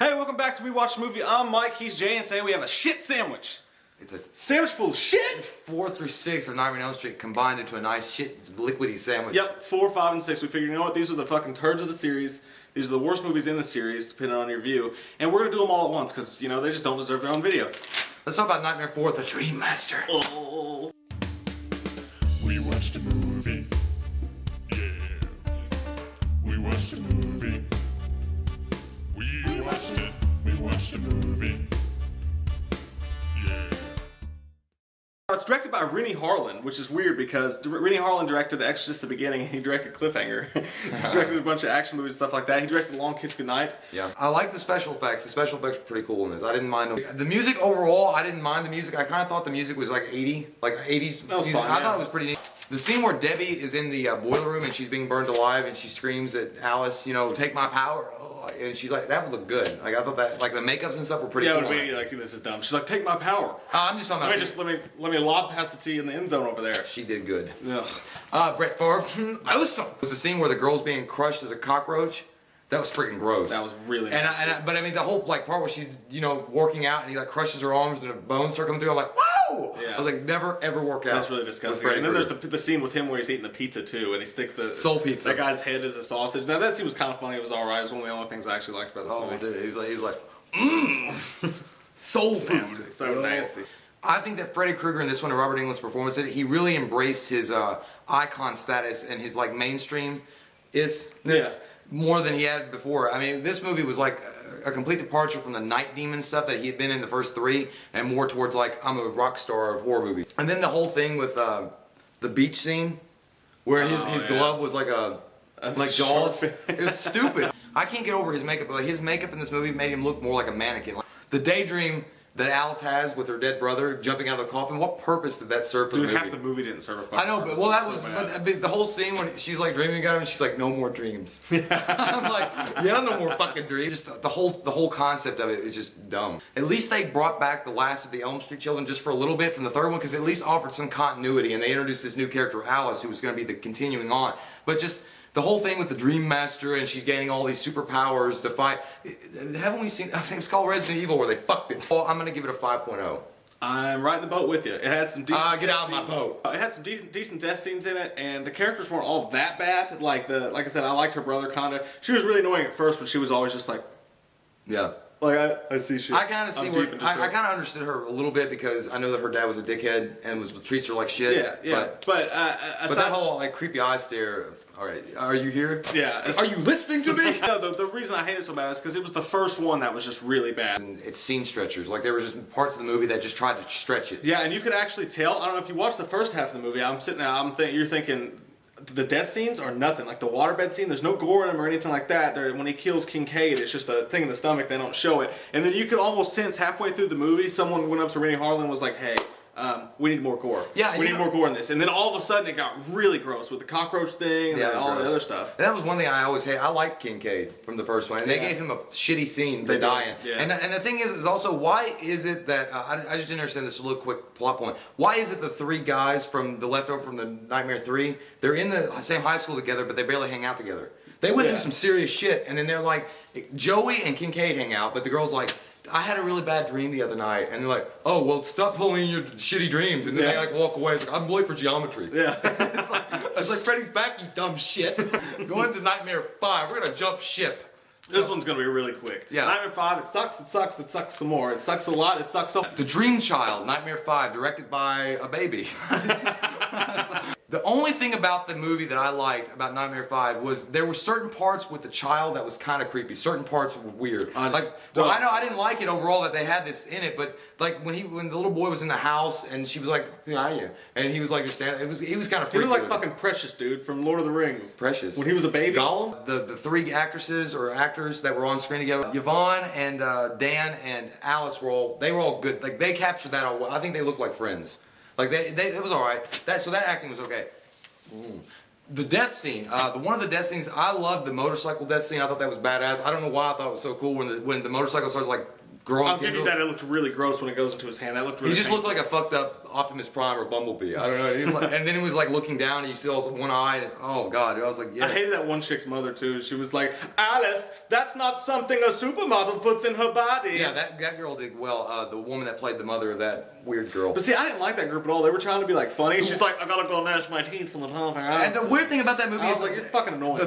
Hey, welcome back to We Watched a Movie. I'm Mike, he's Jay, and today we have a shit sandwich. It's a sandwich full of shit? It's 4 through 6 of Nightmare on Elm Street combined into a nice shit liquidy sandwich. Yep, 4, 5, and 6. We figured, you know what, these are the fucking turds of the series. These are the worst movies in the series, depending on your view. And we're gonna do them all at once, because, you know, they just don't deserve their own video. Let's talk about Nightmare 4, The Dream Master. Oh. We watched a movie. Yeah. We watched a movie. We watched it. We watched a movie. Yeah. It's directed by Rennie Harlin, which is weird because Rennie Harlin directed The Exorcist: The Beginning, and he directed Cliffhanger. He's directed a bunch of action movies and stuff like that. He directed Long Kiss Goodnight. Yeah, I like the special effects. The special effects were pretty cool in this. I didn't mind them. The music overall, I didn't mind the music. I kind of thought the music was like 80s That was music. fun, I yeah. thought it was pretty neat. The scene where Debbie is in the boiler room and she's being burned alive and she screams at Alice, you know, take my power. And she's like, that would look good. Like I thought that, like the makeups and stuff were pretty cool. Yeah, it would be like, this is dumb. She's like, take my power. I'm just talking about. Let me lob past the T in the end zone over there. She did good. Ugh. Brett Favre, awesome. It was the scene where the girl's being crushed as a cockroach. That was freaking gross. That was really nasty. But I mean, the whole like part where she's, you know, working out and he like crushes her arms and the bones start coming through. I'm like, whoa! Yeah. I was like, never ever work out. That's really disgusting. And then there's the scene with him where he's eating the pizza too, and he sticks the soul pizza. That guy's head as a sausage. Now that scene was kind of funny. It was alright. It was one of the only things I actually liked about this movie. Dude, he was like, mmm, soul food. Nasty. So nasty. I think that Freddy Krueger in this one and Robert Englund's performance in it, he really embraced his icon status and his like mainstream is more than he had before. I mean, this movie was like a complete departure from the Night Demon stuff that he had been in the first 3 and more towards like, I'm a rock star of horror movies. And then the whole thing with the beach scene where his glove was like like Jaws. It's stupid. I can't get over his makeup, but like his makeup in this movie made him look more like a mannequin. Like, the daydream that Alice has with her dead brother jumping out of the coffin, what purpose did that serve for the movie? Half the movie didn't serve a fucking I know, but purpose. well, that was but the whole scene when she's like dreaming about him, she's like, no more dreams. I'm like, yeah, no more fucking dreams. Just the whole concept of it is just dumb. At least they brought back the last of the Elm Street children just for a little bit from the 3rd one, because at least offered some continuity, and they introduced this new character Alice, who was going to be the continuing on. But just the whole thing with the Dream Master and she's gaining all these superpowers to fight. Haven't we seen? I think it's called Resident Evil where they fucked it. Well, I'm gonna give it a 5.0. I'm right in the boat with you. It had some decent. Get out of my boat. It had some decent death scenes in it, and the characters weren't all that bad. Like I said, I liked her brother kinda. She was really annoying at first, but she was always just like, yeah. Like I see shit. I kind of see where I kind of understood her a little bit because I know that her dad was a dickhead and treats her like shit. Yeah. But that whole like creepy eye stare. All right, are you here? Yeah. Are you listening to me? No, the reason I hate it so bad is because it was the first one that was just really bad. And it's scene stretchers. Like there were just parts of the movie that just tried to stretch it. Yeah, and you could actually tell. I don't know if you watched the first half of the movie. You're thinking. The death scenes are nothing. Like the waterbed scene, there's no gore in them or anything like that. When he kills Kincaid, it's just a thing in the stomach. They don't show it. And then you could almost sense halfway through the movie, someone went up to Rennie Harlin and was like, hey, we need more gore. Yeah, we need more gore in this. And then all of a sudden it got really gross with the cockroach thing and all the other stuff. And that was one thing I always hate. I liked Kincaid from the first one. And they gave him a shitty scene to die in. Yeah. And the thing is also, why is it that, I just didn't understand this, a little quick plot point. Why is it the 3 guys from the leftover from the Nightmare 3, they're in the same high school together, but they barely hang out together? They went through some serious shit, and then they're like, Joey and Kincaid hang out, but the girl's like, I had a really bad dream the other night, and they're like, oh, well, stop pulling your shitty dreams, and then they like walk away. It's like, I'm late for geometry. Yeah. it's like Freddy's back, you dumb shit. Going to Nightmare 5, we're gonna jump ship. This one's gonna be really quick. Yeah. Nightmare 5, it sucks some more. It sucks a lot, it sucks so. The Dream Child, Nightmare 5, directed by a baby. The only thing about the movie that I liked about Nightmare 5 was there were certain parts with the child that was kind of creepy. Certain parts were weird. I know I didn't like it overall that they had this in it, but like when the little boy was in the house and she was like, who are you? And he was like just standing. He was kind of freaky. He looked like fucking Precious, dude, from Lord of the Rings. Precious. When he was a baby. Gollum. The 3 actresses or actors that were on screen together, Yvonne and Dan and Alice they were all good. Like they captured that all well. I think they looked like friends. Like it was all right. So that acting was okay. The death scene, one of the death scenes, I loved the motorcycle death scene. I thought that was badass. I don't know why I thought it was so cool when the motorcycle starts like growing I'll give you tendrils. that. It looked really gross when it goes into his hand. That looked really He just painful. looked like a fucked up Optimus Prime or Bumblebee. I don't know. He was like, and then he was like looking down, and you see also one eye. And oh god, I was like, yeah. I hated that one chick's mother too. She was like, Alice, that's not something a supermodel puts in her body. Yeah, that girl did well. The woman that played the mother of that weird girl. But see, I didn't like that group at all. They were trying to be like funny. She's like, I gotta go gnash my teeth from the top. And the weird thing about that movie I is was like, you're fucking annoying.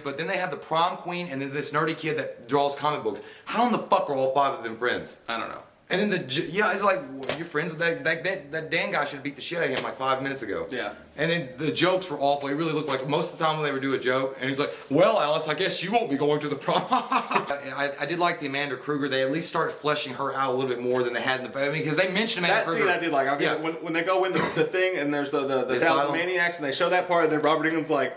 But then they have the prom queen and then this nerdy kid that draws comic books. How in the fuck are all 5 of them friends? I don't know. And then it's like, well, you're friends with that Dan guy should have beat the shit out of him like 5 minutes ago. Yeah. And then the jokes were awful. It really looked like most of the time when they would do a joke, and he's like, well, Alice, I guess you won't be going to the prom. I did like the Amanda Kruger. They at least started fleshing her out a little bit more than they had in the, I mean, because they mentioned Amanda That Kruger. scene I did like. I'll give it, when they go in the thing and there's the thousand asylum? maniacs and they show that part and then Robert England's like,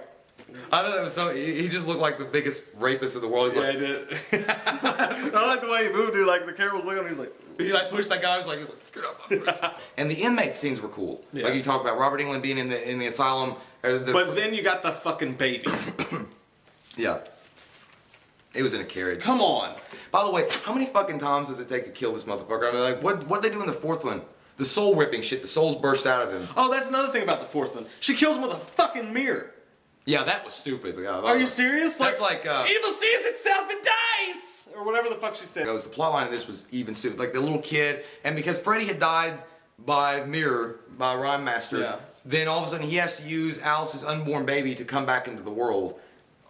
I thought that was so. He just looked like the biggest rapist in the world. He's yeah, I like, did. I like the way he moved, dude. Like the camera was looking at him, he's like, he like pushed that guy. He was like, get up, my friend. And the inmate scenes were cool. Yeah. Like you talk about Robert England being in the asylum. but then you got the fucking baby. Yeah. It was in a carriage. Come on. By the way, how many fucking times does it take to kill this motherfucker? I mean, like, what they do in the 4th one? The soul ripping shit. The souls burst out of him. Oh, that's another thing about the 4th one. She kills him with a fucking mirror. Yeah, that was stupid. Yeah, Are you serious? That's like evil sees itself and dies, or whatever the fuck she said. The plot line of this was even stupid. Like the little kid, and because Freddy had died by mirror by Rhyme Master, Yeah. then all of a sudden he has to use Alice's unborn baby to come back into the world.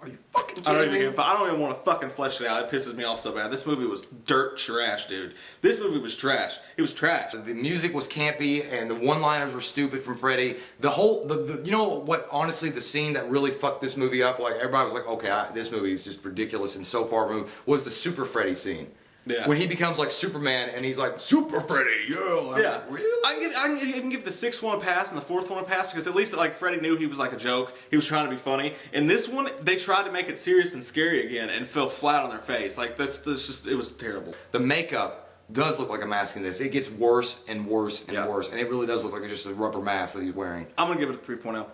Are you fucking kidding me? I don't even want to fucking flesh it out. It pisses me off so bad. This movie was dirt trash, dude. This movie was trash. It was trash. The music was campy, and the one-liners were stupid from Freddy. The whole, you know what? Honestly, the scene that really fucked this movie up, like everybody was like, okay, this movie is just ridiculous and so far removed, was the Super Freddy scene. Yeah. When he becomes like Superman and he's like, Super Freddy, yeah. I'm Yeah, like, really? I can even give the 6th one a pass and the 4th one a pass because at least like Freddy knew he was like a joke. He was trying to be funny. In this one, they tried to make it serious and scary again and fell flat on their face. Like that's just it was terrible. The makeup does look like a mask in this. It gets worse and worse and worse, and it really does look like just a rubber mask that he's wearing. I'm gonna give it a 3.0.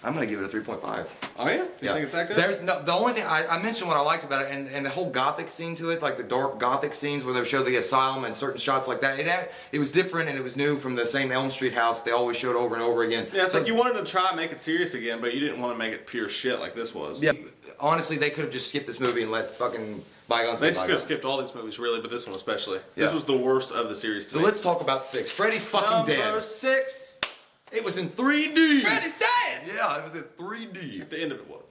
I'm gonna give it a 3.5. Oh yeah? You think it's that good? There's no, the only thing I mentioned what I liked about it, and the whole gothic scene to it, like the dark gothic scenes where they show the asylum and certain shots like that. It was different and it was new from the same Elm Street house they always showed over and over again. Yeah, it's So- like you wanted to try and make it serious again, but you didn't want to make it pure shit like this was. Yeah, honestly, they could have just skipped this movie and let fucking bygones be They just could have bygones. skipped all these movies, really, but this one especially. Yeah. This was the worst of the series. To So me. let's talk about 6. Freddy's fucking dead. Number 6. It was in 3D. Freddy's dead. Yeah, it was in 3D. At the end of it was.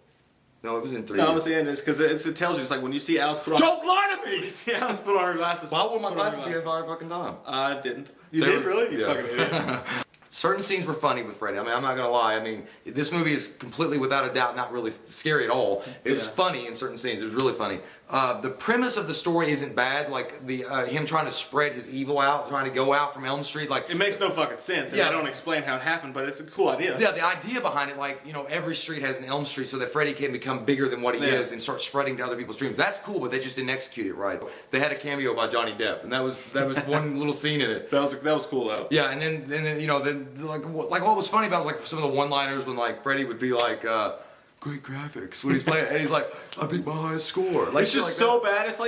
No, it was in 3D. No, it's the end. It's because it tells you. It's like when you see Alice put on. Don't lie to When you me! see Alice put on her glasses. Why wore my put on her glasses the entire fucking time? I didn't. You There did was- really? You yeah. fucking idiot. Certain scenes were funny with Freddy. I mean, I'm not gonna lie. I mean, this movie is completely, without a doubt, not really scary at all. It was funny in certain scenes. It was really funny. The premise of the story isn't bad. Like the him trying to spread his evil out, trying to go out from Elm Street. Like It makes no fucking sense, and Yeah. they don't explain how it happened, but it's a cool idea. yeah, the idea behind it, like every street has an Elm Street, so that Freddy can become bigger than what he Yeah. is and start spreading to other people's dreams. That's cool, but they just didn't execute it right. They had a cameo by Johnny Depp, and that was one little scene in it. That was cool though. Yeah, and then like what was funny about it was like some of the one-liners when like Freddy would be like, "Great graphics" when he's playing, and he's like, "I beat my highest score." Like It's shit just like so bad. It's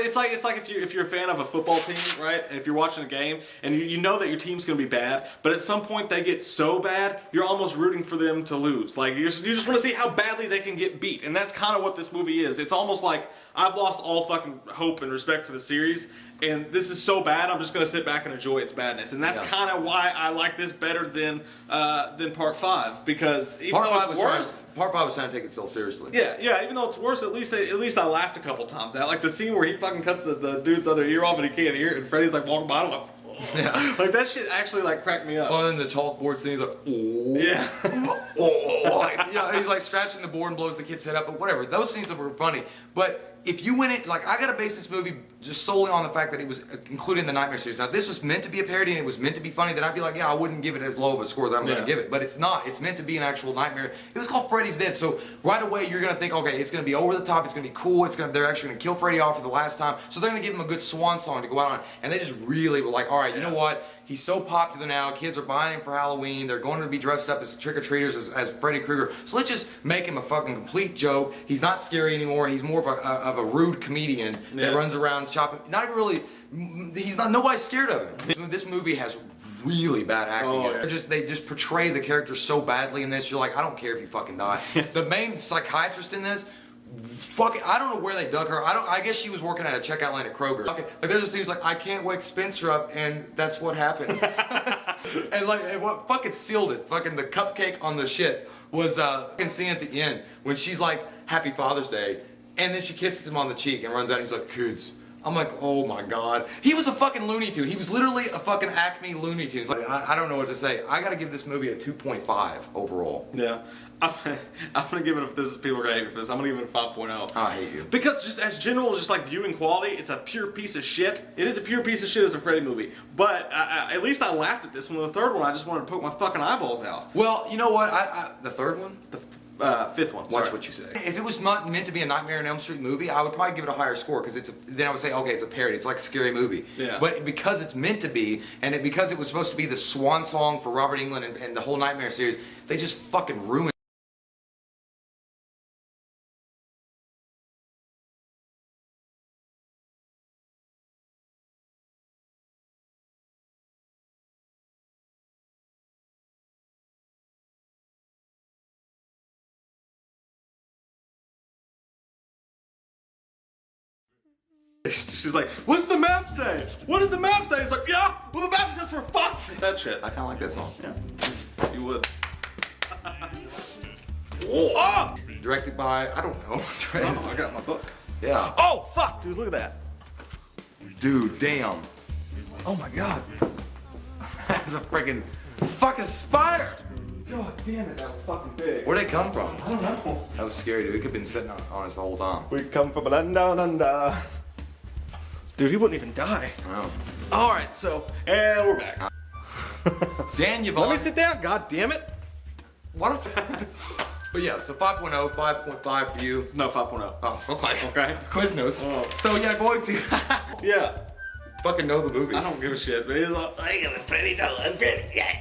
like if you're a fan of a football team, right? And if you're watching a game and you know that your team's gonna be bad, but at some point they get so bad, you're almost rooting for them to lose. Like you just want to see how badly they can get beat, and that's kind of what this movie is. It's almost like I've lost all fucking hope and respect for the series, and this is so bad. I'm just gonna sit back and enjoy its badness, and that's Yeah. kind of why I like this better than Part 5, because even Part though 5 it's was worse. Part 5 was trying to take itself seriously. Yeah, even though it's worse, at least I laughed a couple times. Like the scene where he fucking cuts the dude's other ear off and he can't hear it, and Freddy's like walking by him like, Yeah. like that shit actually like cracked me up. Oh, and then the chalkboard scene, he's like, "Oh." Yeah. Oh, like, yeah, he's like scratching the board and blows the kid's head up, but whatever. Those scenes were funny. But if you went it, like, I gotta base this movie just solely on the fact that it was included in the Nightmare series. Now, if this was meant to be a parody and it was meant to be funny, then I'd be like, yeah, I wouldn't give it as low of a score that I'm gonna Yeah. give it. But it's not. It's meant to be an actual nightmare. It was called Freddy's Dead, so right away you're gonna think, okay, it's gonna be over the top, it's gonna be cool, they're actually gonna kill Freddy off for the last time, so they're gonna give him a good swan song to go out on. And they just really were like, all right, you know what? He's so popular now. Kids are buying him for Halloween. They're going to be dressed up as trick-or-treaters as Freddy Krueger. So let's just make him a fucking complete joke. He's not scary anymore. He's more of a rude comedian that runs around shopping. Not even really. He's not. Nobody's scared of him. This movie has really bad acting. In it. They just portray the character so badly in this. You're like, I don't care if you fucking die. The main psychiatrist in this. Fucking, I don't know where they dug her. I guess she was working at a checkout line at Kroger's. Okay, like there's just seems like I can't wake Spencer up, and that's what happened. And like what fucking sealed it. Fucking the cupcake on the shit was fucking scene at the end when she's like, "Happy Father's Day," and then she kisses him on the cheek and runs out. And he's like, "Kids." I'm like, oh my god. He was a fucking Looney Tune. He was literally a fucking Acme Looney Tune. Like, I don't know what to say. I gotta give this movie a 2.5 overall. Yeah. I'm gonna give it a, this is, people are gonna hate me for this, I'm gonna give it a 5.0. I hate you. Because just as general, just like viewing quality, it's a pure piece of shit. It is a pure piece of shit as a Freddy movie. But at least I laughed at this one. The third one, I just wanted to poke my fucking eyeballs out. Well, you know what? the third one? Fifth one. Watch what you say. If it was not meant to be a Nightmare on Elm Street movie, I would probably give it a higher score because then I would say, okay, it's a parody. It's like a scary movie. Yeah. But because it's meant to be, and because it was supposed to be the swan song for Robert Englund and the whole Nightmare series, they just fucking ruined it. She's like, what does the map say? What does the map say? It's like, yeah, well the map says for fuck's sake. That shit. I kind of like that song. Yeah. You would. Oh! Directed by, I don't know. Oh, I got my book. Yeah. Oh, fuck, dude, look at that. Dude, damn. Oh my god. That's a freaking fucking spider. God damn it, that was fucking big. Where'd it come from? I don't know. That was scary, dude. It could have been sitting on us the whole time. We come from an under. Dude, he wouldn't even die. Wow. Alright, so, and we're back. Dan, you've Let me sit down, god damn it. Why don't you? But yeah, so 5.0, 5.5 for you. No, 5.0. Oh, okay. Okay. Quiznos. Oh. So yeah, going to Yeah. fucking know the movie. I don't give a shit, but he's like, I am Freddy, no, I'm Freddy, yeah.